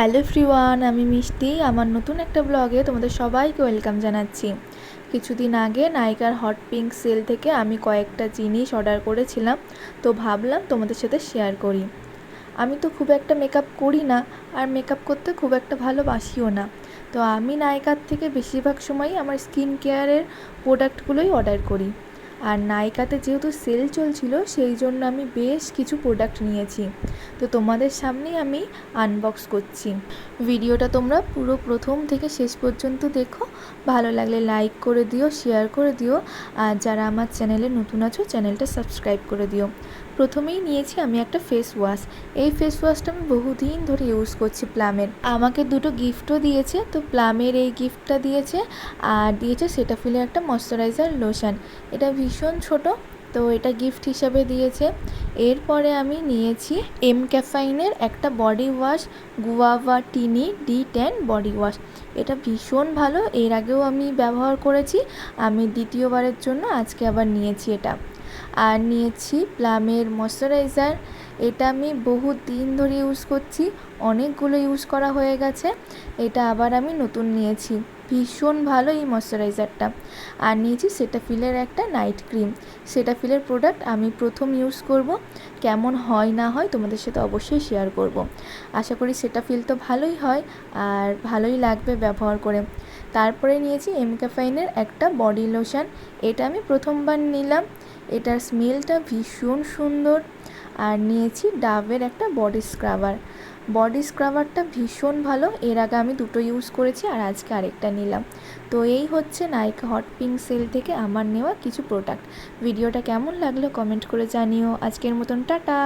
Hello everyone, আমি মিষ্টি। আমার নতুন একটা ব্লগে তোমাদের সবাইকে ওয়েলকাম জানাচ্ছি। কিছুদিন আগে নাইকার হট পিঙ্ক সেল থেকে আমি কয়েকটা জিনিস অর্ডার করেছিলাম, তো ভাবলাম তোমাদের সাথে শেয়ার করি। আমি তো খুব একটা মেকআপ করি না, আর মেকআপ করতে খুব একটা ভালোবাসিও না। তো আমি নাইকার থেকে বেশিরভাগ সময়ই আমার স্কিন কেয়ারের প্রোডাক্টগুলোই অর্ডার করি। আর নাইকাতে যেহেতু সেল চলছিল, সেই জন্য আমি বেশ কিছু প্রোডাক্ট নিয়েছি। তো তোমাদের সামনেই আমি আনবক্স করছি। ভিডিওটা তোমরা পুরো প্রথম থেকে শেষ পর্যন্ত দেখো। ভালো লাগলে লাইক করে দিও, শেয়ার করে দিও, আর যারা আমার চ্যানেলে নতুন আছো চ্যানেলটা সাবস্ক্রাইব করে দিও। প্রথমেই নিয়েছি আমি একটা ফেস ওয়াশ। এই ফেস ওয়াশটা আমি বহুদিন ধরে ইউজ করছি প্লামের। আমাকে দুটো গিফটও দিয়েছে, তো প্লামের এই গিফটটা দিয়েছে, আর দিয়েছে সেটাফিলের একটা ময়শ্চারাইজার লোশন। এটা ভীষণ ছোট, তো এটা গিফট হিসাবে দিয়েছে। এরপরে আমি নিয়েছি ক্যাফাইনের একটা বডি ওয়াশ, গুয়াভা টিনি D10 বডি ওয়াশ। এটা ভীষণ ভালো, এর আগেও আমি ব্যবহার করেছি। আমি দ্বিতীয়বারের জন্য আজকে আবার নিয়েছি এটা। আর নিয়েছি প্লামের ময়শ্চারাইজার। এটা আমি বহু দিন ধরে ইউজ করছি, অনেকগুলো ইউজ করা হয়ে গেছে। এটা আবার আমি নতুন নিয়েছি, ভীষণ ভালো এই ময়শ্চারাইজারটা। আর নিয়েছি সেটাফিলের একটা নাইট ক্রিম। সেটাফিলের প্রোডাক্ট আমি প্রথম ইউজ করব, কেমন হয় না হয় তোমাদের সাথে অবশ্যই শেয়ার করব। আশা করি সেটাফিল তো ভালোই হয়, আর ভালোই লাগবে ব্যবহার করে। তারপরে নিয়েছি ক্যাফাইনের একটা বডি লোশন। এটা আমি প্রথমবার নিলাম, এটার স্মেলটা ভীষণ সুন্দর। আর নিয়েছি ডাভের একটা বডি স্ক্রাবার। বডি স্ক্রাবারটা ভীষণ ভালো, এর আগে আমি দুটো ইউজ করেছি, আর আজকে আরেকটা নিলাম। তো এই হচ্ছে নাইকা হট পিঙ্ক সেল থেকে আমার নেওয়া কিছু প্রোডাক্ট। ভিডিওটা কেমন লাগলো কমেন্ট করে জানিও। আজকের মতন টাটা।